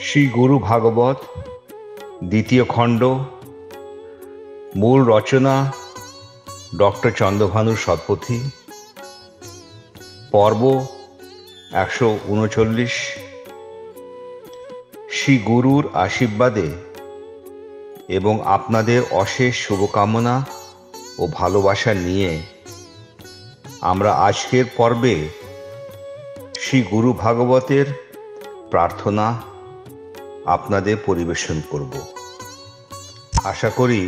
শ্রী গুরু ভাগবত দ্বিতীয় খণ্ড। মূল রচনা ডক্টর চন্দ্রভানু শতপথী। পর্ব 139। শ্রী গুরুর আশীর্বাদে এবং আপনাদের অশেষ শুভকামনা ও ভালোবাসা নিয়ে আমরা আজকের পর্বে শ্রী গুরু ভাগবতের প্রার্থনা আপনাদের পরিবেশন করব। আশা করি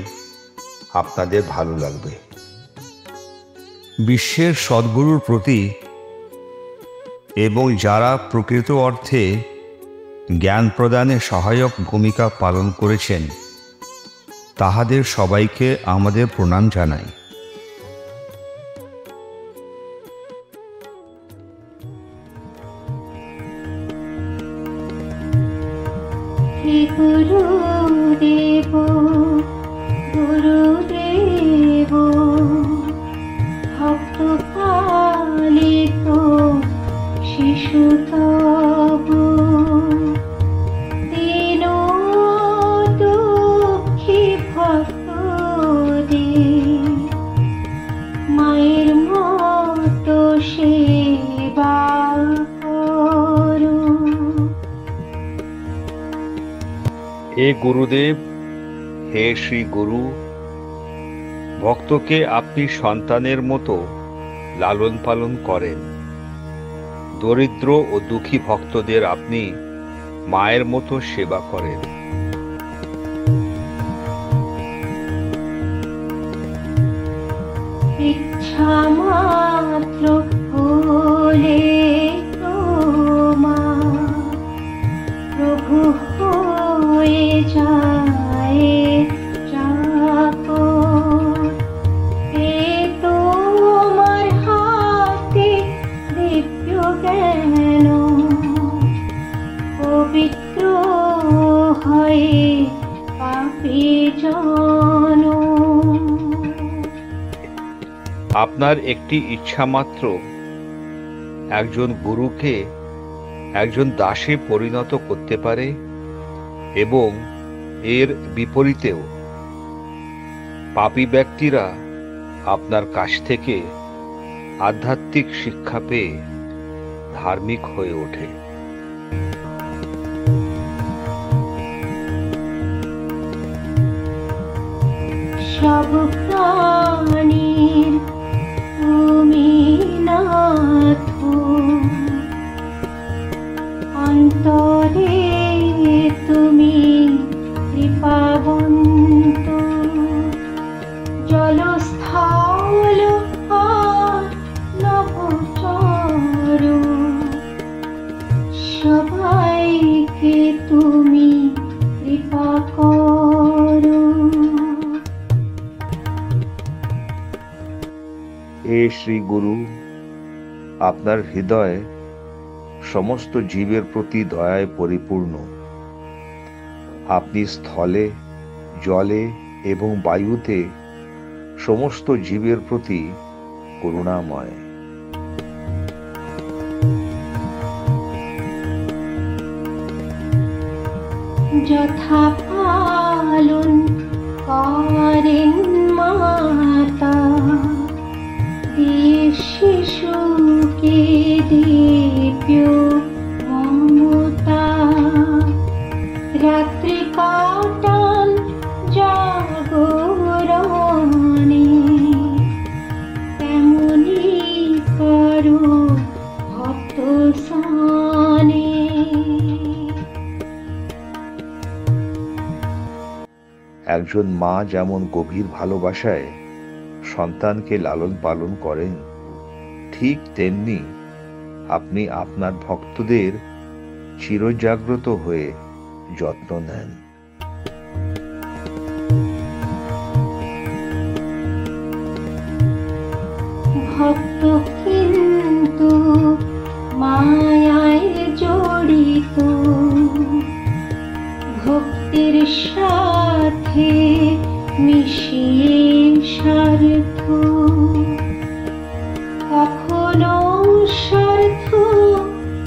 আপনাদের ভালো লাগবে। বিশ্বের সদ্গুরুর প্রতি এবং যারা প্রকৃত অর্থে জ্ঞান প্রদানে সহায়ক ভূমিকা পালন করেছেন তাহাদের সবাইকে আমাদের প্রণাম জানাই। গুরুদেব গুরুদেব ভক্ত পালিত শিশু তব দীন দুঃখী ভক্তদের মায়ের মতো সেবা করো। হে গুরুদেব, হে শ্রী গুরু, ভক্তকে আপনি সন্তানের মতো লালন পালন করেন। দরিদ্র ও দুঃখী ভক্তদের আপনি মায়ের মতো সেবা করেন। ইচ্ছা মাত্র হলে তোমার প্রভু হয়ে যায় চাকর। এ তোমার হাতে দিব্য জ্ঞান পবিত্র হয়ে পাপী জন। আপনার একটি ইচ্ছা মাত্র একজন গুরুকে একজন দাসে পরিণত করতে পারে এবং এর বিপরীতেও পাপী ব্যক্তিরা আপনার কাছ থেকে আধ্যাত্মিক শিক্ষা পেয়ে ধার্মিক হয়ে ওঠে। সব প্রাণীর তুমি নাথ, অন্তরে তুমি কৃপাবন্ত। জলস্থল আর নভোচর সবাইকে তুমি কৃপা করো। হে শ্রী গুরু, আপনার হৃদয় সমস্ত জীবের প্রতি দয়ায় পরিপূর্ণ। আপনি স্থলে, জলে এবং বায়ুতে সমস্ত জীবের প্রতি করুণাময়। যথা পালন করেন মাতা শিশুকে দিব্য মমতা। রাত্রি কাটান জাগরণে তেমনি করো ভক্ত সানে। একজন মা যেমন গভীর ভালোবাসায় সন্তানকে লালন পালন করেন, ঠিক তেমনি আপনি আপনার ভক্তদের চিরজাগ্রত হয়ে যত্ন নেন। কিন্তু মায়ায় জড়িত, ভক্তির সাথে মিশিয়ে স্বার্থ, কখনো স্বার্থ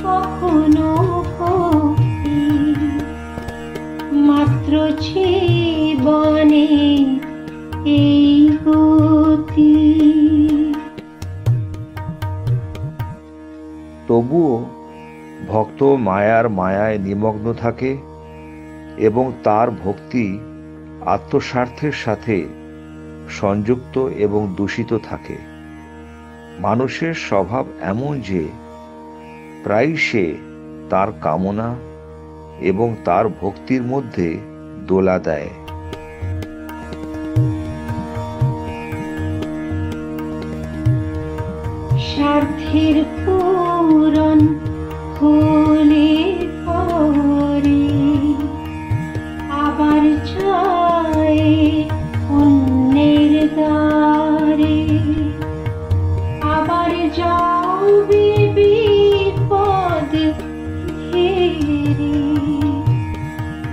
কখনো ভক্তি, মাত্র জীবনে এই গতি। তবুও ভক্ত মায়ার মায়ায় নিমগ্ন থাকে এবং তার ভক্তি আত্মস্বার্থের সাথে সংযুক্ত এবং দূষিত থাকে। মানুষের স্বভাব এমন যে প্রায়ই সে তার কামনা এবং তার ভক্তির মধ্যে দোলা দেয়। স্বার্থের পূরণ হলে পরে আবার যায় অন্যের দ্বারে, আবার যাবে বিপদ ঘেরে,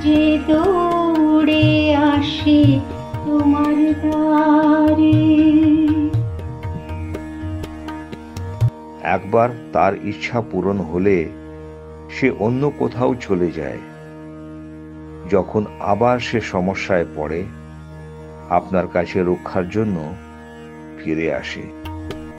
যে দৌড়ে আসে তোমার দ্বারে। একবার তার ইচ্ছা পূরণ হলে সে অন্য কোথাও চলে যায়। যখন আবার সে সমস্যায় পড়ে আপনার কাছে রক্ষার জন্য ফিরে আসে।